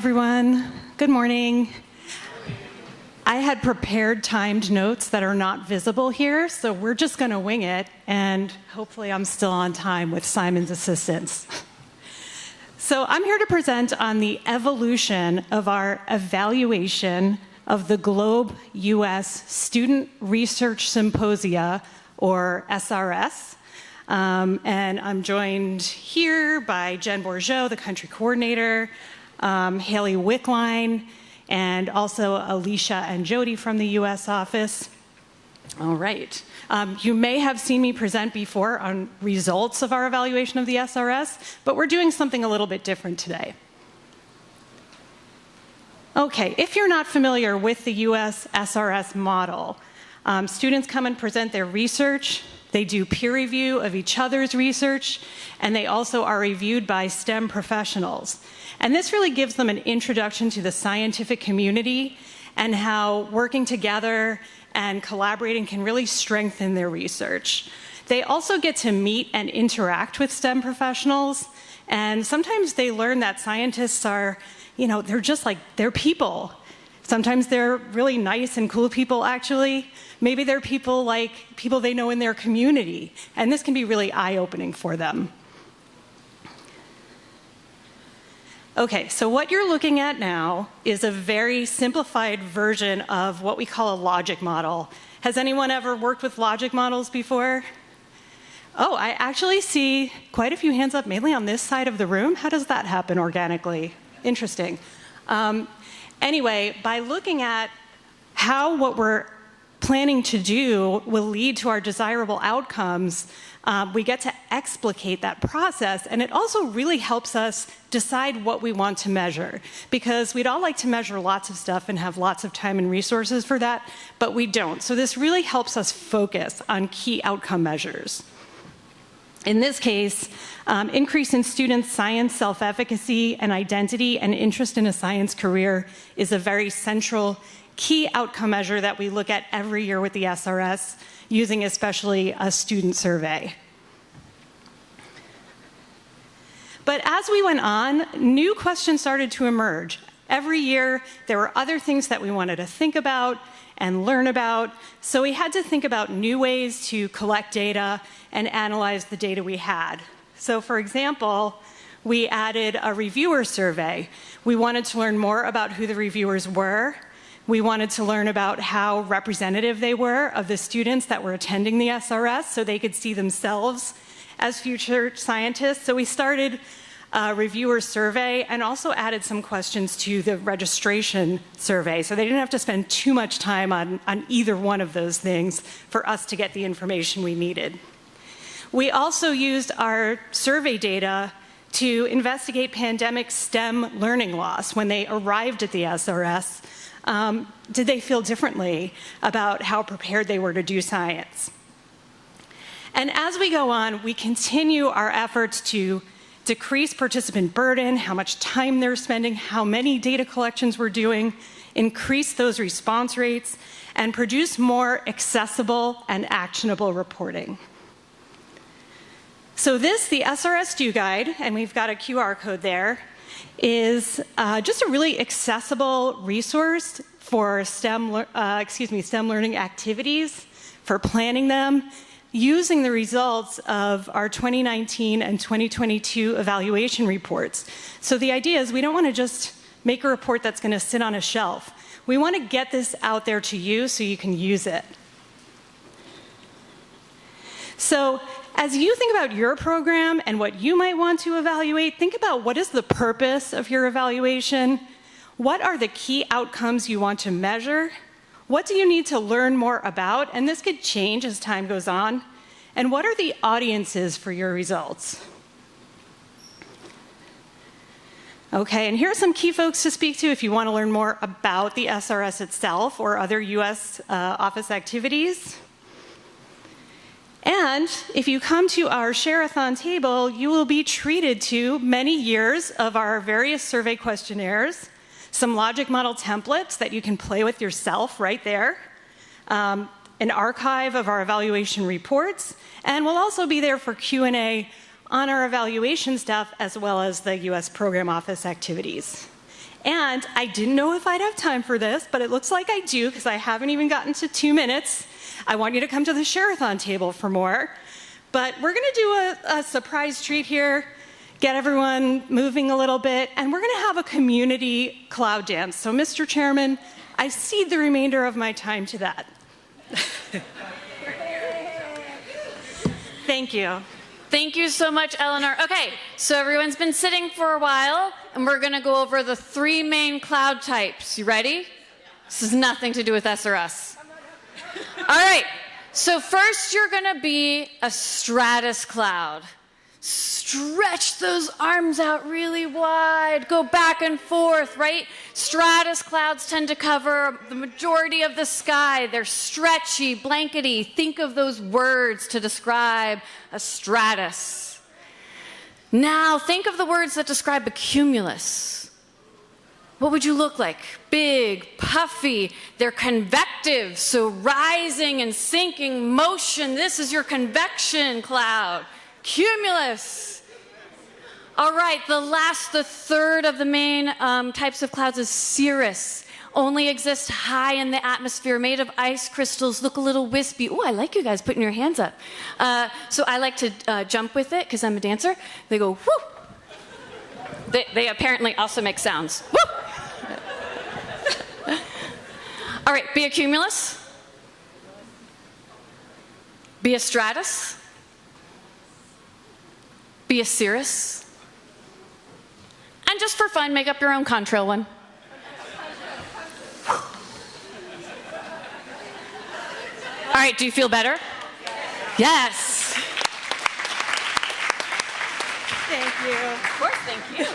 everyone. Good morning. I had prepared timed notes that are not visible here, so we're just going to wing it, and hopefully I'm still on time with Simon's assistance. So I'm here to present on the evolution of our evaluation of the GLOBE U.S. Student Research Symposia, or SRS. And I'm joined here by Jen Bourgeot, the country coordinator, Haley Wickline, and also Alicia and Jody from the U.S. office. All right. You may have seen me present before on results of our evaluation of the SRS, but we're doing something a little bit different today. Okay, if you're not familiar with the U.S. SRS model, students come and present their research. They do peer review of each other's research, and they also are reviewed by STEM professionals. And this really gives them an introduction to the scientific community and how working together and collaborating can really strengthen their research. They also get to meet and interact with STEM professionals, and sometimes they learn that scientists are, they're just like, they're people. Sometimes they're really nice and cool people, actually. Maybe they're people like people they know in their community, and this can be really eye-opening for them. Okay, so what you're looking at now is a very simplified version of what we call a logic model. Has anyone ever worked with logic models before? Oh, I actually see quite a few hands up, mainly on this side of the room. How does that happen organically? Interesting. Anyway, by looking at how what we're planning to do will lead to our desirable outcomes, we get to explicate that process, and it also really helps us decide what we want to measure, because we'd all like to measure lots of stuff and have lots of time and resources for that, but we don't. So this really helps us focus on key outcome measures. In this case, increase in students' science self-efficacy and identity and interest in a science career is a very central key outcome measure that we look at every year with the SRS, using especially a student survey. But as we went on, new questions started to emerge. Every year, there were other things that we wanted to think about and learn about, so we had to think about new ways to collect data and analyze the data we had. So for example, we added a reviewer survey. We wanted to learn more about who the reviewers were. We wanted to learn about how representative they were of the students that were attending the SRS so they could see themselves as future scientists. So we started a reviewer survey and also added some questions to the registration survey. So they didn't have to spend too much time on either one of those things for us to get the information we needed. We also used our survey data to investigate pandemic STEM learning loss. When they arrived at the SRS, did they feel differently about how prepared they were to do science? And as we go on, we continue our efforts to decrease participant burden, how much time they're spending, how many data collections we're doing, increase those response rates, and produce more accessible and actionable reporting. So this, the SRS Do Guide, and we've got a QR code there, is just a really accessible resource for STEM learning activities, for planning them, using the results of our 2019 and 2022 evaluation reports. So the idea is we don't want to just make a report that's going to sit on a shelf. We want to get this out there to you so you can use it. So as you think about your program and what you might want to evaluate, think about what is the purpose of your evaluation? What are the key outcomes you want to measure? What do you need to learn more about? And this could change as time goes on. And what are the audiences for your results? Okay, and here are some key folks to speak to if you want to learn more about the SRS itself or other U.S. office activities. And if you come to our Share-a-thon table, you will be treated to many years of our various survey questionnaires, some logic model templates that you can play with yourself right there, an archive of our evaluation reports, and we'll also be there for Q&A on our evaluation stuff as well as the U.S. program office activities. And I didn't know if I'd have time for this, but it looks like I do because I haven't even gotten to 2 minutes. I want you to come to the share-a-thon table for more. But we're going to do a surprise treat here, get everyone moving a little bit, and we're going to have a community cloud dance. So, Mr. Chairman, I cede the remainder of my time to that. Thank you. Thank you so much, Eleanor. Okay, so everyone's been sitting for a while, and we're going to go over the 3 main cloud types. You ready? This has nothing to do with S or us. All right, so first you're going to be a stratus cloud. Stretch those arms out really wide. Go back and forth, right? Stratus clouds tend to cover the majority of the sky. They're stretchy, blankety. Think of those words to describe a stratus. Now, think of the words that describe a cumulus. What would you look like? Big, puffy. They're convective, so rising and sinking motion. This is your convection cloud. Cumulus. All right, the third of the main types of clouds is cirrus. Only exists high in the atmosphere, made of ice crystals, look a little wispy. Oh, I like you guys putting your hands up. So I like to jump with it because I'm a dancer. They go, whoo. They apparently also make sounds. Woo. All right, be a cumulus. Be a stratus. Be a cirrus. And just for fun, make up your own contrail one. All right, do you feel better? Yes. Thank you. Of course, thank you.